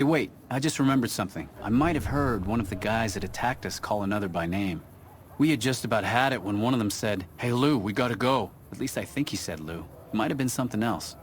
Hey, wait, I just remembered something. I might have heard one of the guys that attacked us call another by name. We had just about had it when one of them said, "Hey Lou, we gotta go." At least I think he said Lou. It might have been something else.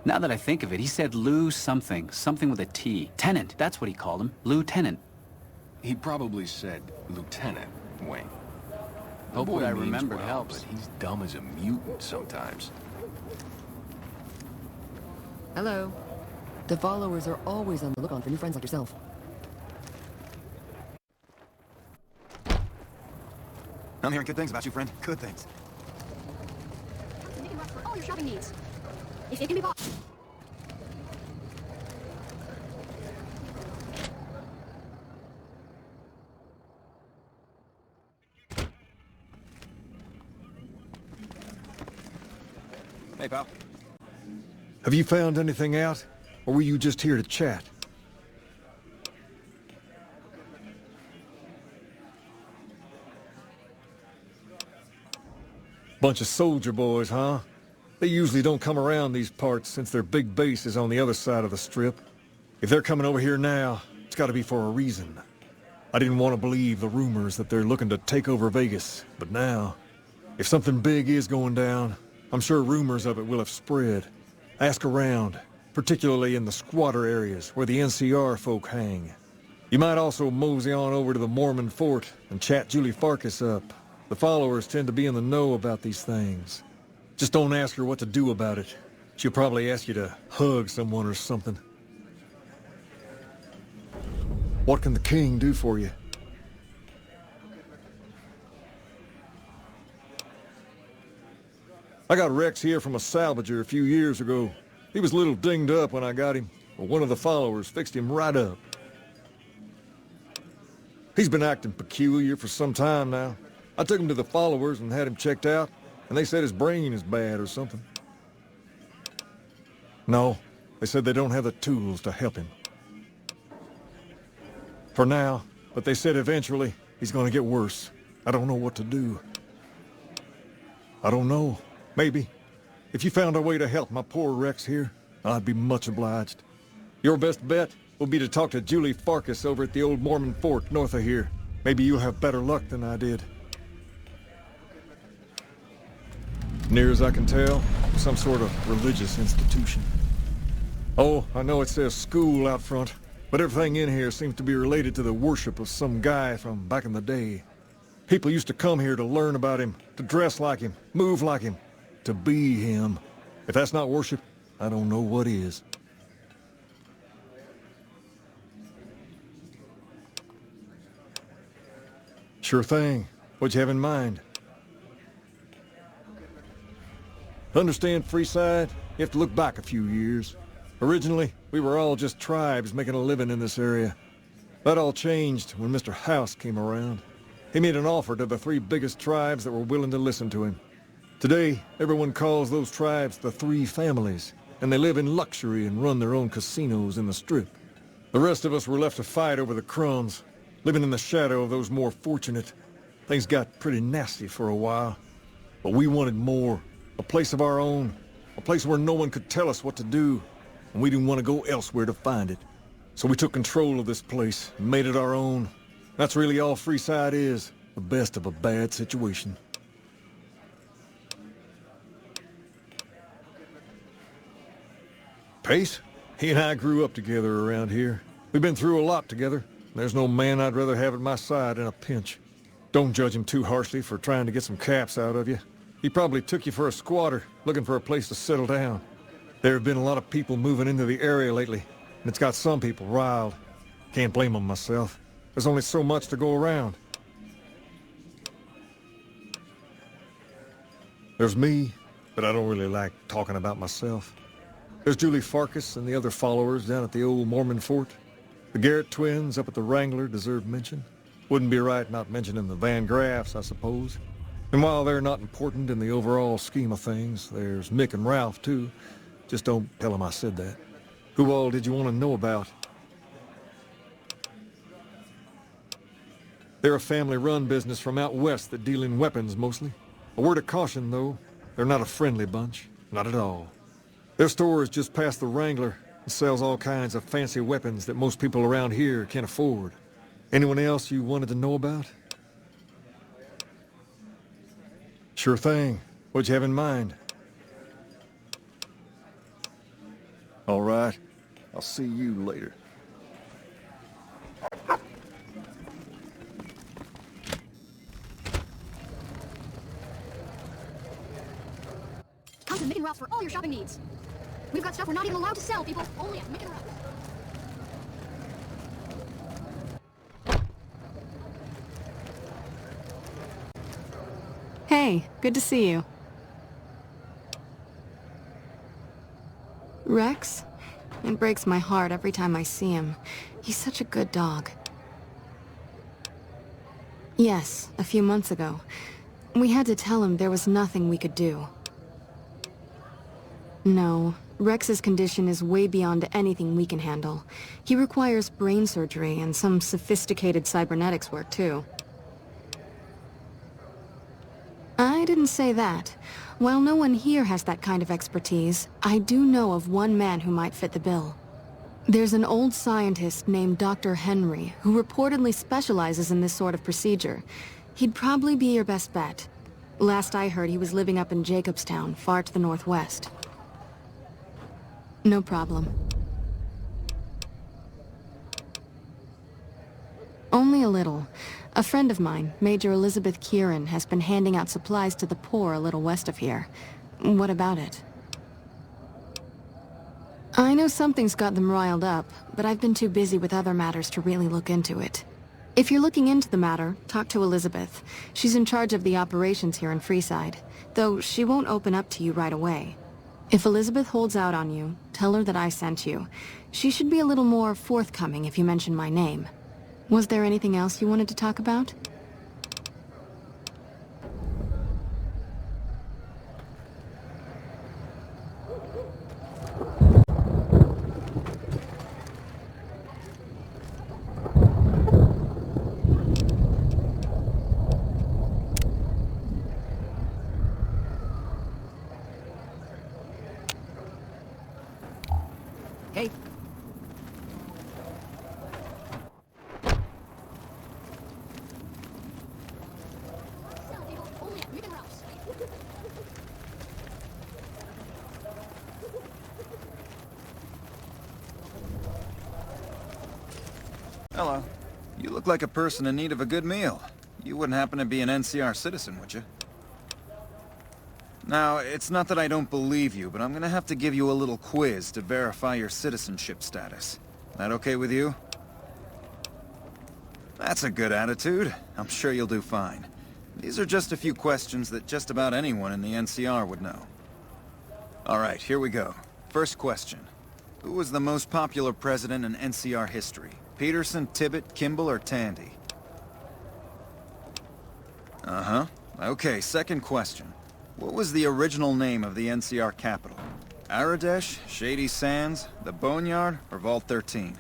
Now that I think of it, he said Lou something. Something with a T. Tennant, that's what he called him. Lieutenant. He probably said Lieutenant, Wayne. The Hope boy that I means remembered well, helps. but he's dumb as a mutant sometimes. Hello. The followers are always on the lookout for new friends like yourself. I'm hearing good things about you, friend. Good things. You can rush for all your shopping needs. If it can be bought. Hey, pal. Have you found anything out? Or were you just here to chat? Bunch of soldier boys, huh? They usually don't come around these parts since their big base is on the other side of the strip. If they're coming over here now, it's gotta be for a reason. I didn't want to believe the rumors that they're looking to take over Vegas, but now, if something big is going down, I'm sure rumors of it will have spread. Ask around, particularly in the squatter areas where the NCR folk hang. You might also mosey on over to the Mormon fort and chat Julie Farkas up. The followers tend to be in the know about these things. Just don't ask her what to do about it. She'll probably ask you to hug someone or something. What can the king do for you? I got Rex here from a salvager a few years ago. He was a little dinged up when I got him, but one of the followers fixed him right up. He's been acting peculiar for some time now. I took him to the followers and had him checked out, and they said his brain is bad or something. No, they said they don't have the tools to help him. For now, but they said eventually he's gonna get worse. I don't know what to do. I don't know. Maybe. If you found a way to help my poor Rex here, I'd be much obliged. Your best bet will be to talk to Julie Farkas over at the old Mormon fort north of here. Maybe you'll have better luck than I did. Near as I can tell, some sort of religious institution. Oh, I know it says school out front, but everything in here seems to be related to the worship of some guy from back in the day. People used to come here to learn about him, to dress like him, move like him, to be him. If that's not worship, I don't know what is. Sure thing. What'd you have in mind? Understand, Freeside? You have to look back a few years. Originally, we were all just tribes making a living in this area. That all changed when Mr. House came around. He made an offer to the 3 biggest tribes that were willing to listen to him. Today, everyone calls those tribes the 3 families, and they live in luxury and run their own casinos in the Strip. The rest of us were left to fight over the crumbs, living in the shadow of those more fortunate. Things got pretty nasty for a while, but we wanted more. A place of our own, a place where no one could tell us what to do, and we didn't want to go elsewhere to find it. So we took control of this place and made it our own. That's really all Freeside is, the best of a bad situation. Pace? He and I grew up together around here. We've been through a lot together. There's no man I'd rather have at my side in a pinch. Don't judge him too harshly for trying to get some caps out of you. He probably took you for a squatter, looking for a place to settle down. There have been a lot of people moving into the area lately, and it's got some people riled. Can't blame them myself. There's only so much to go around. There's me, but I don't really like talking about myself. There's Julie Farkas and the other followers down at the old Mormon fort. The Garrett twins up at the Wrangler deserve mention. Wouldn't be right not mentioning the Van Graffs, I suppose. And while they're not important in the overall scheme of things, there's Mick and Ralph, too. Just don't tell them I said that. Who all did you want to know about? They're a family-run business from out west that deal in weapons, mostly. A word of caution, though. They're not a friendly bunch. Not at all. Their store is just past the Wrangler, It sells all kinds of fancy weapons that most people around here can't afford. Anyone else you wanted to know about? Sure thing. What'd you have in mind? All right. I'll see you later. Come to Mick and Ralph's for all your shopping needs. We've got stuff we're not even allowed to sell, people. Only at Mick and Ralph's. Hey, good to see you. Rex? It breaks my heart every time I see him. He's such a good dog. Yes, a few months ago. We had to tell him there was nothing we could do. No, Rex's condition is way beyond anything we can handle. He requires brain surgery and some sophisticated cybernetics work, too. I didn't say that. While no one here has that kind of expertise, I do know of one man who might fit the bill. There's an old scientist named Dr. Henry, who reportedly specializes in this sort of procedure. He'd probably be your best bet. Last I heard, he was living up in Jacobstown, far to the northwest. No problem. Only a little. A friend of mine, Major Elizabeth Kieran, has been handing out supplies to the poor a little west of here. What about it? I know something's got them riled up, but I've been too busy with other matters to really look into it. If you're looking into the matter, talk to Elizabeth. She's in charge of the operations here in Freeside, though she won't open up to you right away. If Elizabeth holds out on you, tell her that I sent you. She should be a little more forthcoming if you mention my name. Was there anything else you wanted to talk about? Hey, Sell, people. Only at Mick and Ralph's. Hello. You look like a person in need of a good meal. You wouldn't happen to be an NCR citizen, would you? Now, it's not that I don't believe you, but I'm gonna have to give you a little quiz to verify your citizenship status. That okay with you? That's a good attitude. I'm sure you'll do fine. These are just a few questions that just about anyone in the NCR would know. Alright, here we go. First question. Who was the most popular president in NCR history? Peterson, Tibbet, Kimball, or Tandy? Uh-huh. Okay, second question. What was the original name of the NCR capital? Aradesh, Shady Sands, the Boneyard, or Vault 13?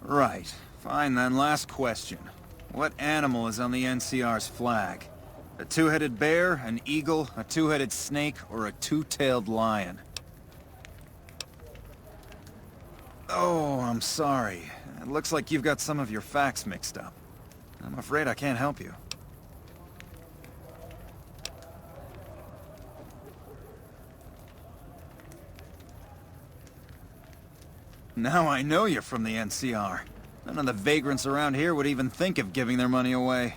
Right. Fine then, last question. What animal is on the NCR's flag? A two-headed bear, an eagle, a two-headed snake, or a two-tailed lion? Oh, I'm sorry. It looks like you've got some of your facts mixed up. I'm afraid I can't help you. Now I know you're from the NCR. None of the vagrants around here would even think of giving their money away.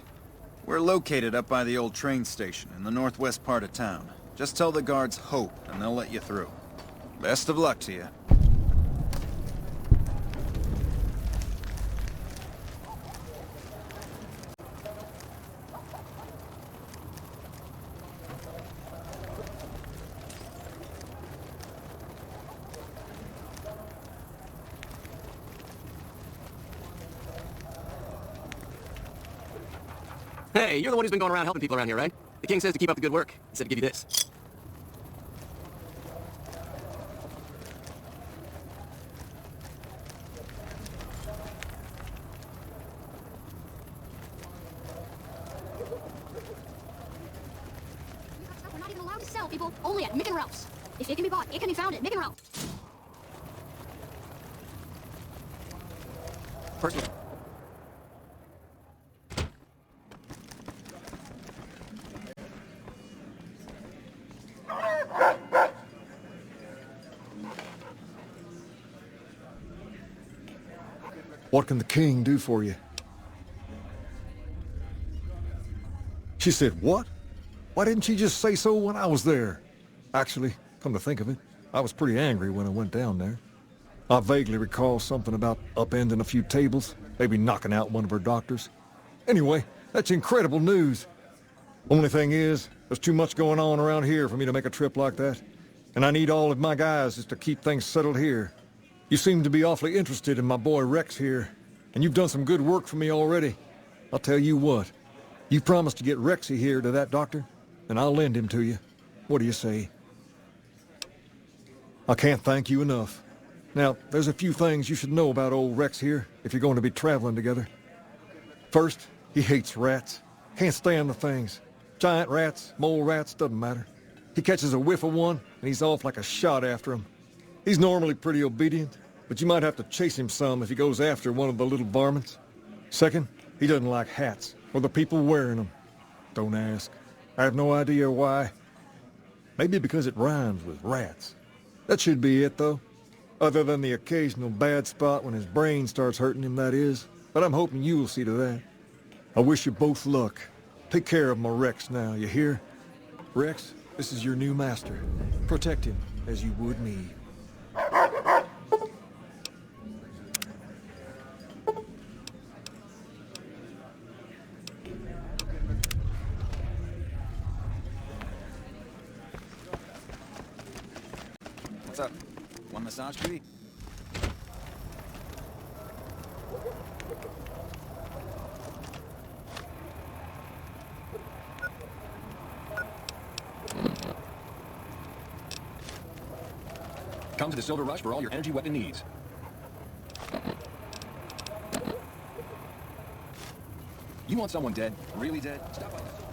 We're located up by the old train station in the northwest part of town. Just tell the guards Hope, and they'll let you through. Best of luck to you. Hey, you're the one who's been going around helping people around here, right? The king says to keep up the good work. He said to give you this. We've got stuff we're not even allowed to sell, people. Only at Mick and Ralph's. If it can be bought, it can be found at Mick and Ralph's. Personal. What can the king do for you? She said, what? Why didn't she just say so when I was there? Actually, come to think of it, I was pretty angry when I went down there. I vaguely recall something about upending a few tables, maybe knocking out one of her doctors. Anyway, that's incredible news. Only thing is, there's too much going on around here for me to make a trip like that. And I need all of my guys just to keep things settled here. You seem to be awfully interested in my boy Rex here, and you've done some good work for me already. I'll tell you what, you promised to get Rexy here to that doctor, and I'll lend him to you. What do you say? I can't thank you enough. Now, there's a few things you should know about old Rex here if you're going to be traveling together. First, he hates rats. Can't stand the things. Giant rats, mole rats, doesn't matter. He catches a whiff of one, and he's off like a shot after him. He's normally pretty obedient, but you might have to chase him some if he goes after one of the little varmints. Second, he doesn't like hats, or the people wearing them. Don't ask. I have no idea why. Maybe because it rhymes with rats. That should be it, though. Other than the occasional bad spot when his brain starts hurting him, that is. But I'm hoping you'll see to that. I wish you both luck. Take care of my Rex now, you hear? Rex, this is your new master. Protect him as you would me. What's up? One massage, Judy? Come to the Silver Rush for all your energy weapon needs. You want someone dead? Really dead? Stop by.